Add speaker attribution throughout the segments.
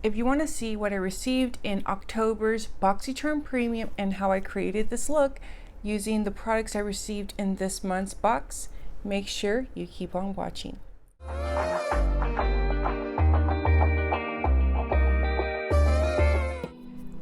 Speaker 1: if you want to see what I received in October's Boxycharm Premium and how I created this look using the products I received in this month's box, make sure you keep on watching.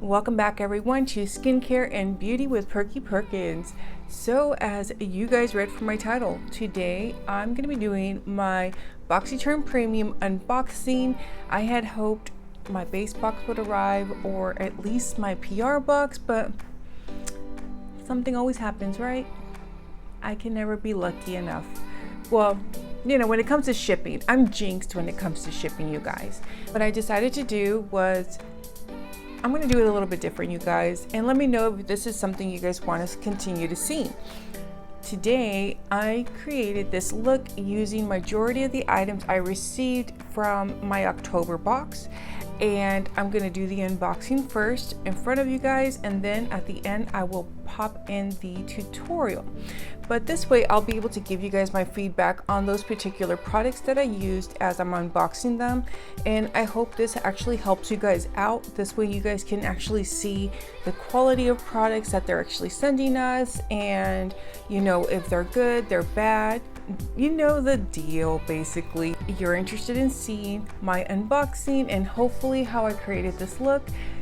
Speaker 1: Welcome back everyone to Skincare and Beauty with PerkiPerkins. So as you guys read from my title, today I'm going to be doing my Boxycharm Premium unboxing. I had hoped my base box would arrive, or at least my PR box, but something always happens, right? I can never be lucky enough. Well, you know, when it comes to shipping, I'm jinxed when it comes to shipping, you guys. What I decided to do was I'm going to do it a little bit different, you guys, and let me know if this is something you guys want to continue to see. Today, I created this look using majority of the items I received from my October box, and I'm going to do the unboxing first in front of you guys, and then at the end I will pop in the tutorial. But this way I'll be able to give you guys my feedback on those particular products that I used as I'm unboxing them, and I hope this actually helps you guys out. This way you guys can actually see the quality of products that they're actually sending us, and you know, if they're good, they're bad, you know the deal. Basically, you're interested in seeing my unboxing and hopefully how I created this look.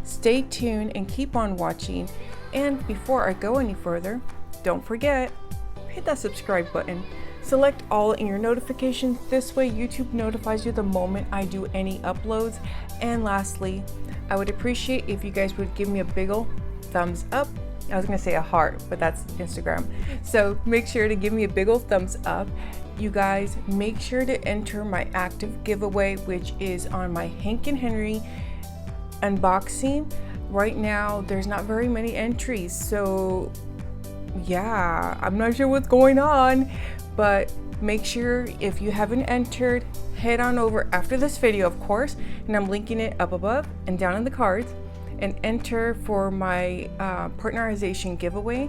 Speaker 1: Stay tuned and keep on watching. And before I go any further, don't forget, hit that subscribe button, select all in your notifications. This way YouTube notifies you the moment I do any uploads. And lastly, I would appreciate if you guys would give me a big ol' thumbs up. I was gonna say a heart, but that's Instagram. So make sure to give me a big ol' thumbs up. You guys, make sure to enter my active giveaway, which is on my Hank and Henry unboxing. Right now, there's not very many entries, so yeah, I'm not sure what's going on, but make sure if you haven't entered, head on over after this video, of course, and I'm linking it up above and down in the cards, and enter for my partnerization giveaway.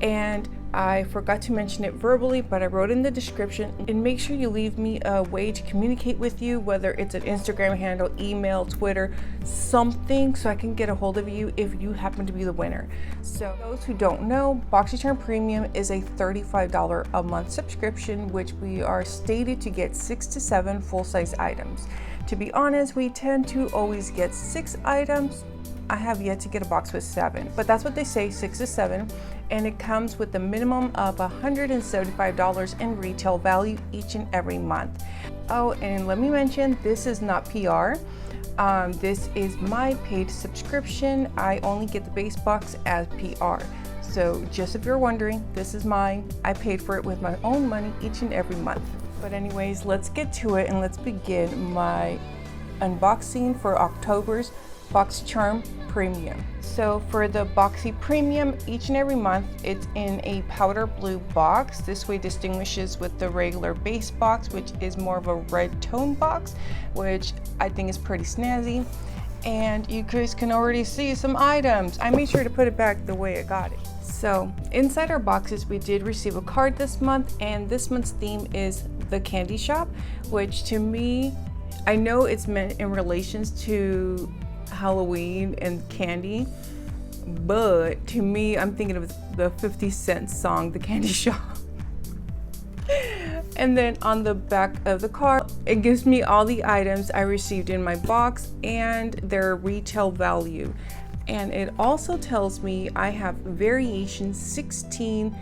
Speaker 1: And I forgot to mention it verbally, but I wrote in the description. And make sure you leave me a way to communicate with you, whether it's an Instagram handle, email, Twitter, something, so I can get a hold of you if you happen to be the winner. So those who don't know, Boxycharm Premium is a $35 a month subscription, which we are stated to get 6 to 7 full-size items. To be honest, we tend to always get 6 items. I have yet to get a box with 7, but that's what they say, 6 to 7, and it comes with a minimum of $175 in retail value each and every month. Oh, and let me mention, this is not PR. This is my paid subscription. I only get the base box as PR. So just if you're wondering, this is mine. I paid for it with my own money each and every month. But anyways, let's get to it and let's begin my unboxing for October's Boxycharm Premium. So for the Boxy Premium, each and every month it's in a powder blue box. This way distinguishes with the regular base box, which is more of a red tone box, which I think is pretty snazzy. And you guys can already see some items. I made sure to put it back the way I got it. So inside our boxes, we did receive a card this month, and this month's theme is the candy shop, which to me, I know it's meant in relations to Halloween and candy, but to me, I'm thinking of the 50 Cent song, The Candy Shop. And then on the back of the card, it gives me all the items I received in my box and their retail value. And it also tells me I have variation 16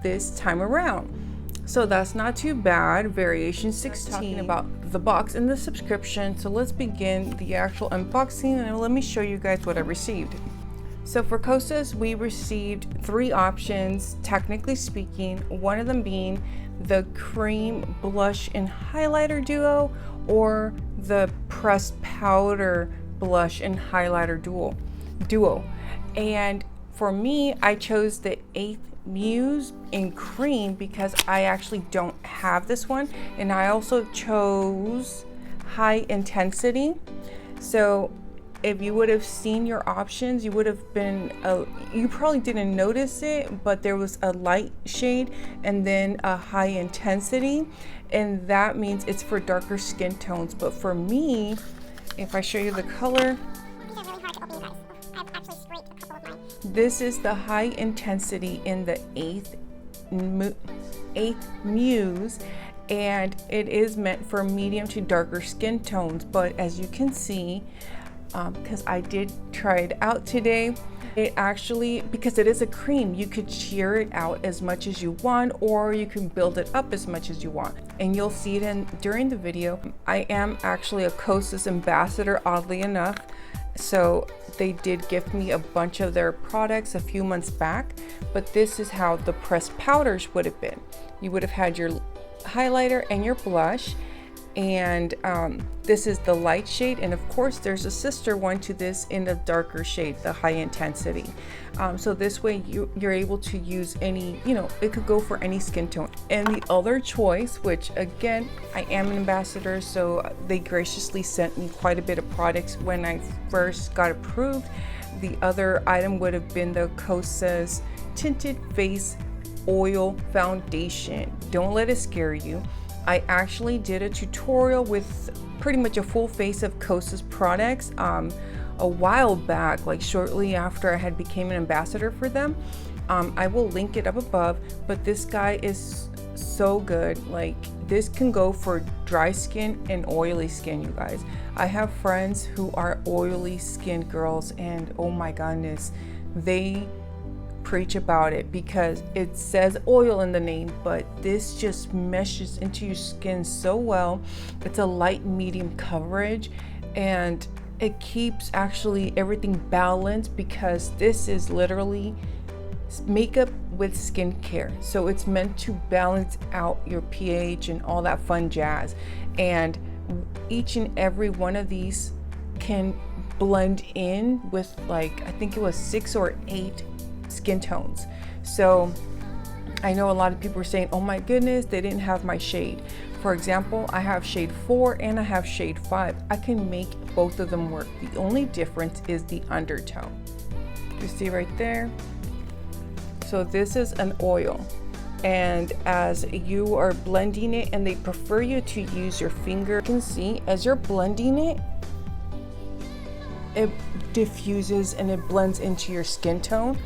Speaker 1: this time around. So that's not too bad. Variation 16. Talking about the box and the subscription. So let's begin the actual unboxing, and let me show you guys what I received. So for Kosas, we received 3 options, technically speaking, one of them being the cream blush and highlighter duo, or the pressed powder blush and highlighter duo. And for me, I chose the 8th Muse in cream because I actually don't have this one, and I also chose high intensity. So if you would have seen your options, you would have been you probably didn't notice it, but there was a light shade and then a high intensity, and that means it's for darker skin tones. But for me, If I show you the color,
Speaker 2: These are really hard to open, you guys. I've actually scraped a couple of mine.
Speaker 1: this is the high intensity in the eighth Muse, and it is meant for medium to darker skin tones. But as you can see, because I did try it out today, it actually, because it is a cream, you could sheer it out as much as you want, or you can build it up as much as you want, and you'll see it during the video. I am actually a Kosas ambassador, oddly enough, so they did gift me a bunch of their products a few months back. But this is how the pressed powders would have been. You would have had your highlighter and your blush, and this is the light shade, and of course there's a sister one to this in the darker shade, the high intensity. So this way you're able to use any, you know, it could go for any skin tone. And the other choice, which again, I am an ambassador, so they graciously sent me quite a bit of products when I first got approved. The other item would have been the Kosas Tinted Face Oil Foundation. Don't let it scare you. I actually did a tutorial with pretty much a full face of Kosas products a while back, like shortly after I had became an ambassador for them. I will link it up above, but this guy is so good. Like, this can go for dry skin and oily skin, you guys. I have friends who are oily skin girls, and oh my goodness, they preach about it because it says oil in the name, but this just meshes into your skin so well. It's a light medium coverage, and it keeps actually everything balanced, because this is literally makeup with skincare, so it's meant to balance out your pH and all that fun jazz. And each and every one of these can blend in with, like, I think it was 6 or 8 skin tones. So I know a lot of people are saying, oh my goodness, they didn't have my shade. For example, I have shade 4 and I have shade 5. I can make both of them work. The only difference is the undertone. You see right there? So this is an oil, and as you are blending it, and they prefer you to use your finger, you can see as you're blending it, it diffuses and it blends into your skin tone.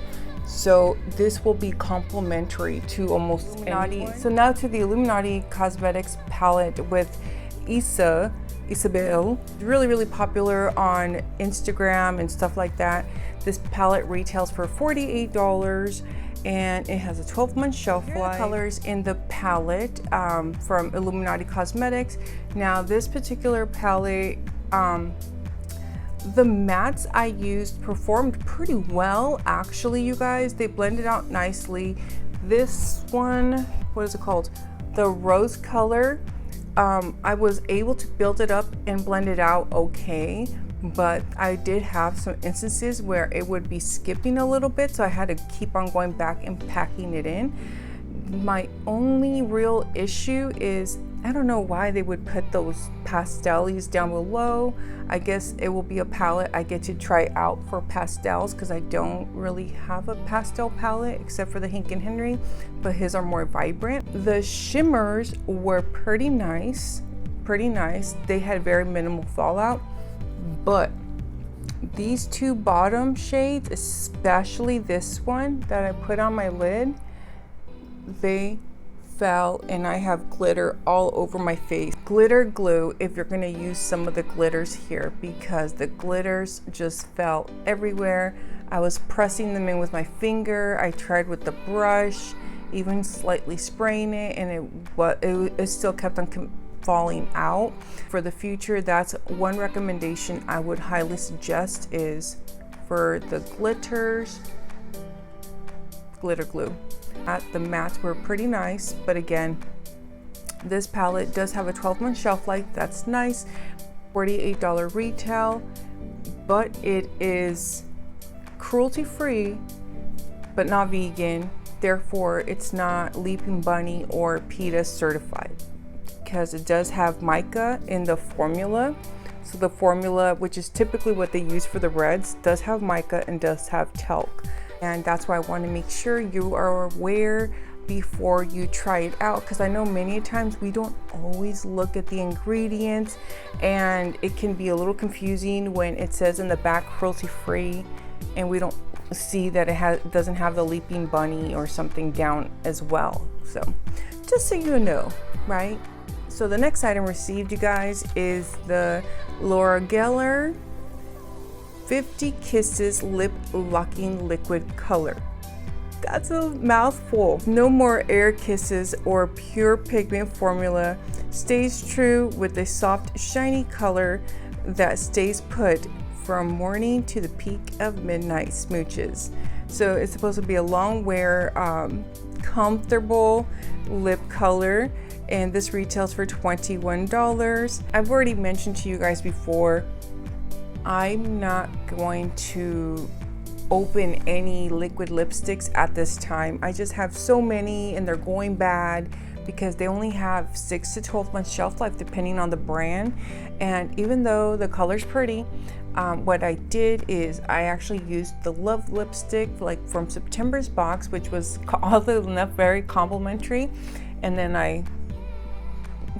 Speaker 1: So this will be complementary to almost Illuminati. So now to the Illuminati Cosmetics palette with Isabel. Really popular on Instagram and stuff like that. This palette retails for $48, and it has a 12-month shelf life. Colors in the palette from Illuminati Cosmetics. Now this particular palette, the mattes I used performed pretty well, actually, you guys. They blended out nicely. This one, what is it called? The rose color. I was able to build it up and blend it out okay, but I did have some instances where it would be skipping a little bit, so I had to keep on going back and packing it in. My only real issue is, I don't know why they would put those pastels down below. I guess it will be a palette I get to try out for pastels, because I don't really have a pastel palette except for the Hank and Henry, but his are more vibrant. The shimmers were pretty nice. They had very minimal fallout, but these two bottom shades, especially this one that I put on my lid, they fell, and I have glitter all over my face. Glitter glue if you're going to use some of the glitters here, because the glitters just fell everywhere. I was pressing them in with my finger. I tried with the brush, even slightly spraying it, and it still kept on falling out. For the future, that's one recommendation I would highly suggest, is for the glitters, glitter glue. The mattes were pretty nice, but again, this palette does have a 12-month shelf life. That's nice. $48 retail, but it is cruelty-free but not vegan. Therefore, it's not Leaping Bunny or PETA certified, because it does have mica in the formula. So the formula, which is typically what they use for the reds, does have mica and does have talc. And that's why I want to make sure you are aware before you try it out, because I know many times we don't always look at the ingredients, and it can be a little confusing when it says in the back cruelty free and we don't see that it doesn't have the leaping bunny or something down as well. So just so you know, right? So the next item received, you guys, is the Laura Geller 50 Kisses Lip Locking Liquid Color. That's a mouthful. No more air kisses or pure pigment formula. Stays true with a soft, shiny color that stays put from morning to the peak of midnight smooches. So it's supposed to be a long wear, comfortable lip color, and this retails for $21. I've already mentioned to you guys before, I'm not going to open any liquid lipsticks at this time. I just have so many and they're going bad because they only have 6 to 12 months shelf life depending on the brand. And even though the color's pretty, what I did is I actually used the Love lipstick like from September's box, which was oddly enough very complimentary, and then I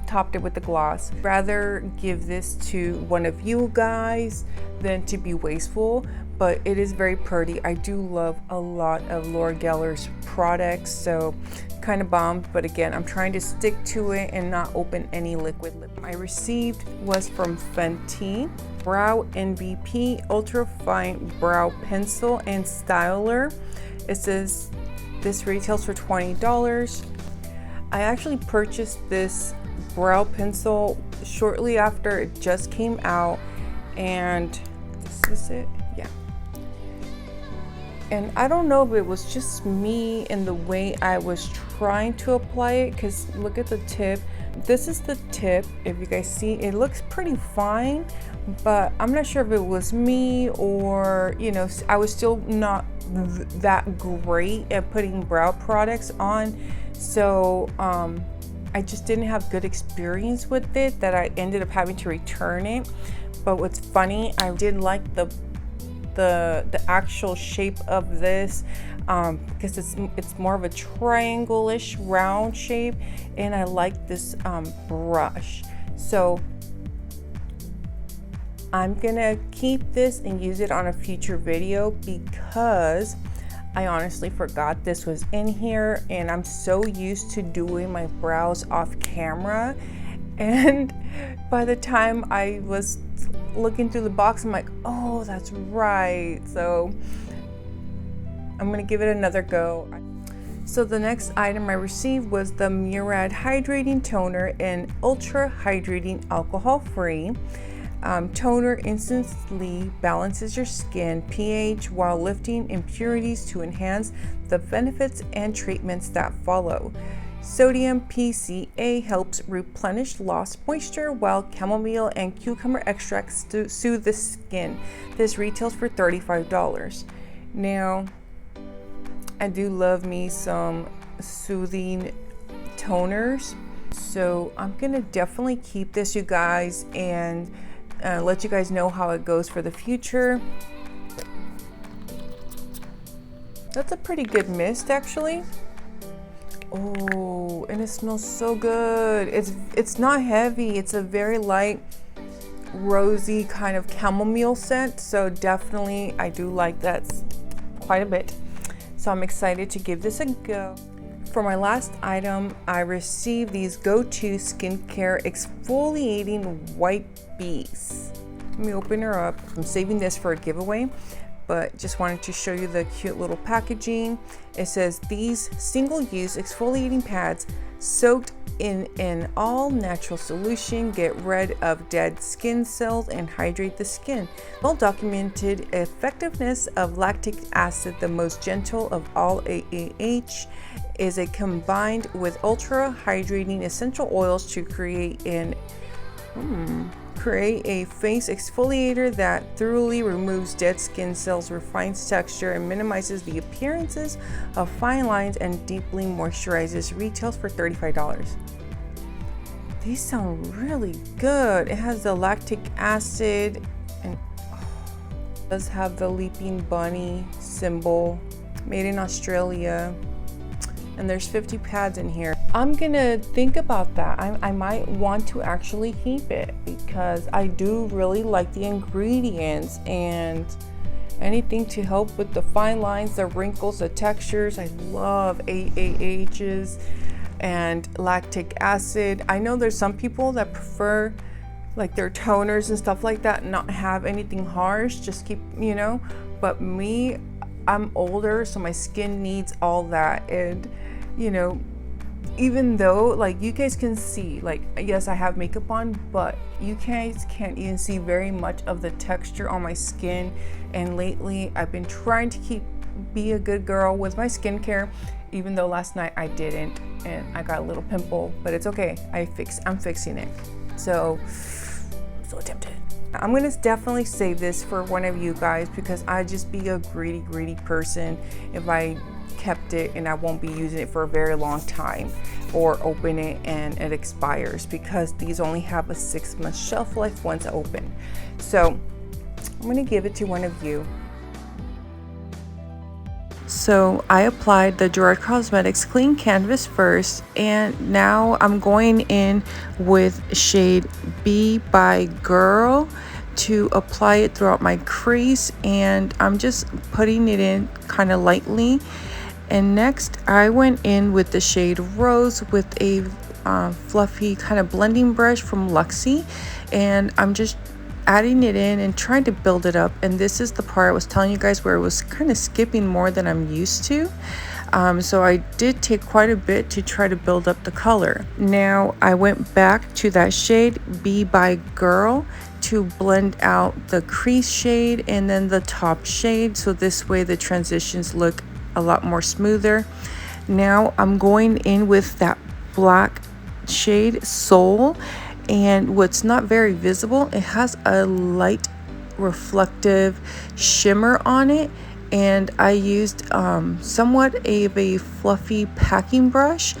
Speaker 1: topped it with the gloss. Rather give this to one of you guys than to be wasteful, but it is very pretty. I do love a lot of Laura Geller's products, so kind of bummed, but again, I'm trying to stick to it and not open any liquid lip. I received was from Fenty Brow MVP Ultra Fine Brow Pencil and Styler. It says this retails for $20. I actually purchased this brow pencil shortly after it just came out, and this is it. Yeah, and I don't know if it was just me and the way I was trying to apply it, because look at the tip. This is the tip. If you guys see, it looks pretty fine, but I'm not sure if it was me or, you know, I was still not that great at putting brow products on, so I just didn't have good experience with it, that I ended up having to return it. But what's funny, I did like the actual shape of this, because it's more of a triangle-ish round shape, and I like this brush. So I'm gonna keep this and use it on a future video because I honestly forgot this was in here, and I'm so used to doing my brows off camera, and by the time I was looking through the box, I'm like, oh, that's right. So I'm gonna give it another go. So the next item I received was the Murad Hydrating Toner in Ultra Hydrating Alcohol Free. Toner instantly balances your skin pH while lifting impurities to enhance the benefits and treatments that follow. Sodium PCA helps replenish lost moisture, while chamomile and cucumber extracts soothe the skin. This retails for $35. Now, I do love me some soothing toners, so I'm gonna definitely keep this, you guys, and let you guys know how it goes for the future. That's a pretty good mist, actually. Oh, and it smells so good. It's not heavy. It's a very light, rosy kind of chamomile scent. So definitely, I do like that quite a bit. So I'm excited to give this a go. For my last item, I received these Go-To Skincare Exfoliating White Bees. Let me open her up. I'm saving this for a giveaway, but just wanted to show you the cute little packaging. It says these single-use exfoliating pads soaked in an all-natural solution get rid of dead skin cells and hydrate the skin. Well-documented effectiveness of lactic acid, the most gentle of all AAH, is a combined with ultra hydrating essential oils to create a face exfoliator that thoroughly removes dead skin cells, refines texture, and minimizes the appearances of fine lines, and deeply moisturizes. Retails for $35. These sound really good. It has the lactic acid, and it does have the leaping bunny symbol, made in Australia. and there's 50 pads in here. I'm gonna think about that. I might want to actually keep it because I do really like the ingredients and anything to help with the fine lines, the wrinkles, the textures. I love AAHs and lactic acid. I know there's some people that prefer like their toners and stuff like that not have anything harsh, just keep, you know, but me, I'm older, so my skin needs all that. And you know, even though like you guys can see, like, yes, I have makeup on, but you guys can't even see very much of the texture on my skin. And lately I've been trying to be a good girl with my skincare, even though last night I didn't and I got a little pimple, but it's okay. I'm fixing it. So tempted. I'm gonna definitely save this for one of you guys because I just be a greedy person if I kept it, and I won't be using it for a very long time or open it and it expires because these only have a 6-month shelf life once open. So I'm gonna give it to one of you. So I applied the Gerard Cosmetics Clean Canvas first, and now I'm going in with shade Be by Girl to apply it throughout my crease, and I'm just putting it in kind of lightly. And next I went in with the shade Rose with a fluffy kind of blending brush from Luxie, and I'm just adding it in and trying to build it up. And this is the part I was telling you guys where it was kind of skipping more than I'm used to. So I did take quite a bit to try to build up the color. Now I went back to that shade Be by Girl to blend out the crease shade and then the top shade, so this way the transitions look a lot more smoother. Now I'm going in with that black shade Soul, and what's not very visible, it has a light reflective shimmer on it, and I used somewhat of a fluffy packing brush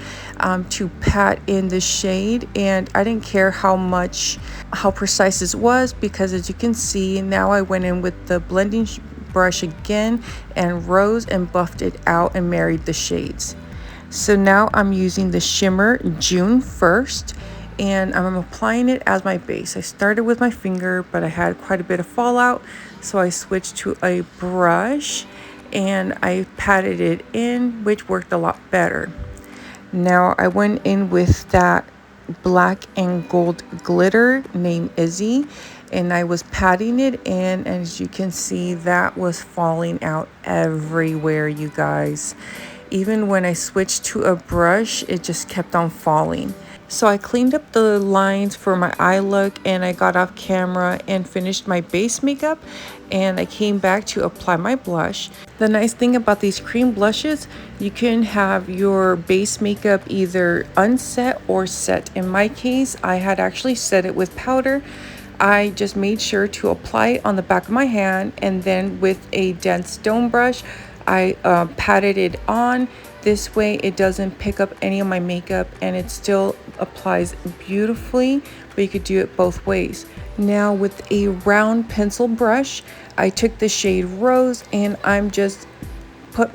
Speaker 1: to pat in the shade. And I didn't care how precise this was because, as you can see, now I went in with the blending brush again and Rose and buffed it out and married the shades. So now I'm using the shimmer June 1st, and I'm applying it as my base. I started with my finger, but I had quite a bit of fallout, so I switched to a brush and I patted it in, which worked a lot better. Now I went in with that black and gold glitter named Izzy, and I was patting it in, and as you can see, that was falling out everywhere, you guys. Even when I switched to a brush, it just kept on falling. So I cleaned up the lines for my eye look, and I got off camera and finished my base makeup, and I came back to apply my blush. The nice thing about these cream blushes, you can have your base makeup either unset or set. In my case, I had actually set it with powder. I just made sure to apply it on the back of my hand, and then with a dense stone brush, I patted it on. This way it doesn't pick up any of my makeup and it still applies beautifully, but you could do it both ways. Now with a round pencil brush, I took the shade Rose and I'm just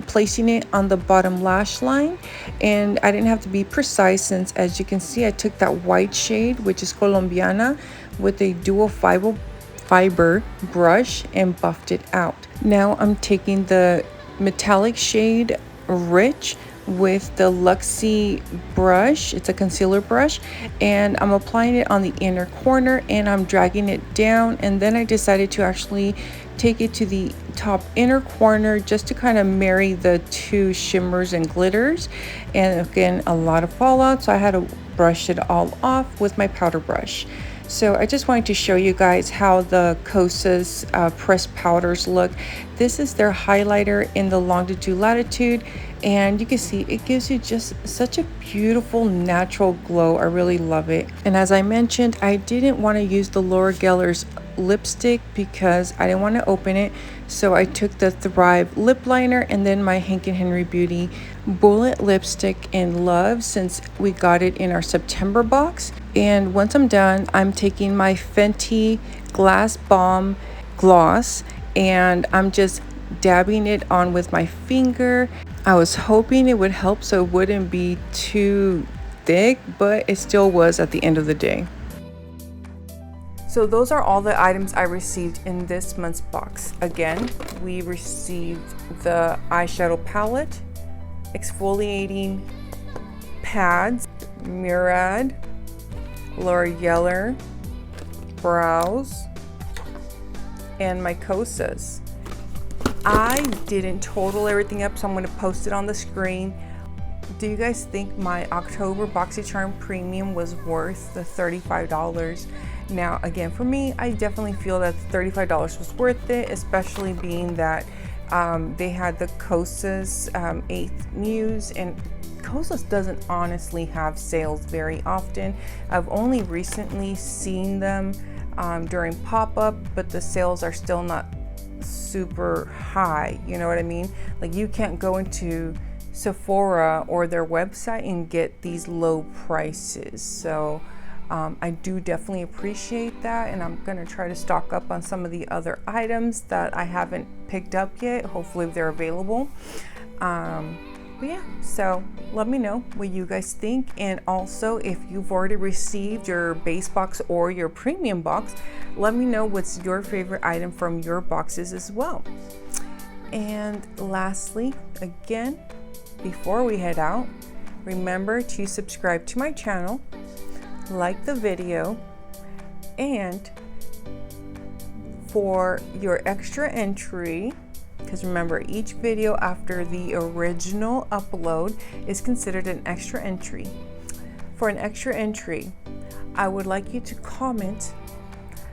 Speaker 1: placing it on the bottom lash line, and I didn't have to be precise since, as you can see, I took that white shade, which is Colombiana, with a dual fiber brush and buffed it out. Now I'm taking the metallic shade Rich with the Luxie brush. It's a concealer brush, and I'm applying it on the inner corner and I'm dragging it down, and then I decided to actually take it to the top inner corner just to kind of marry the two shimmers and glitters. And again, a lot of fallout, so I had to brush it all off with my powder brush. So I just wanted to show you guys how the Kosas pressed powders look. This is their highlighter in the longitude latitude, and you can see it gives you just such a beautiful natural glow. I really love it. And as I mentioned, I didn't want to use the Laura Geller's lipstick because I didn't want to open it, so I took the Thrive lip liner and then my Hank & Henry Beauty bullet lipstick in Love, since we got it in our September box. And once I'm done, I'm taking my Fenty Glass Bomb gloss and I'm just dabbing it on with my finger. I was hoping it would help so it wouldn't be too thick, but it still was at the end of the day. So those are all the items I received in this month's box. Again, we received the eyeshadow palette, exfoliating pads, Murad, L'Oreal brows, and my Kosas. I didn't total everything up, so I'm going to post it on the screen. Do you guys think my October Boxycharm Premium was worth the $35? Now, again, for me, I definitely feel that the $35 was worth it, especially being that they had the Kosas 8th Muse, and Kosas doesn't honestly have sales very often. I've only recently seen them during pop-up, but the sales are still not super high, you know what I mean? Like, you can't go into Sephora or their website and get these low prices. So I do definitely appreciate that, and I'm gonna try to stock up on some of the other items that I haven't picked up yet. Hopefully they're available. But yeah, so let me know what you guys think, and also if you've already received your base box or your premium box, let me know what's your favorite item from your boxes as well. And lastly, again, before we head out, remember to subscribe to my channel, like the video, and for your extra entry, because remember, each video after the original upload is considered an extra entry. For an extra entry, I would like you to comment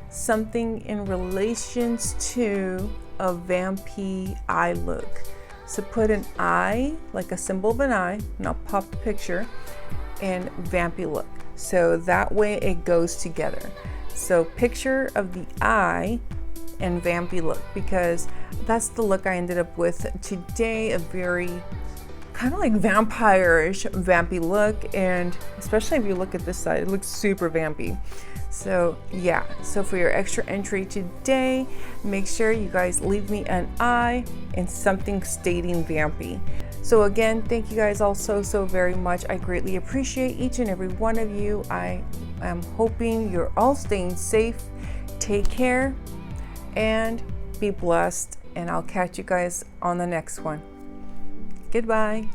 Speaker 1: something in relations to a vampy eye look. So put an eye, like a symbol of an eye, and I'll pop the picture, and vampy look. So that way it goes together. So picture of the eye and vampy look, because that's the look I ended up with today, a very kind of like vampire-ish vampy look, and especially if you look at this side, it looks super vampy. So yeah, so for your extra entry today, make sure you guys leave me an eye and something stating vampy. So again, thank you guys all so very much. I greatly appreciate each and every one of you. I am hoping you're all staying safe. Take care and be blessed, and I'll catch you guys on the next one. Goodbye.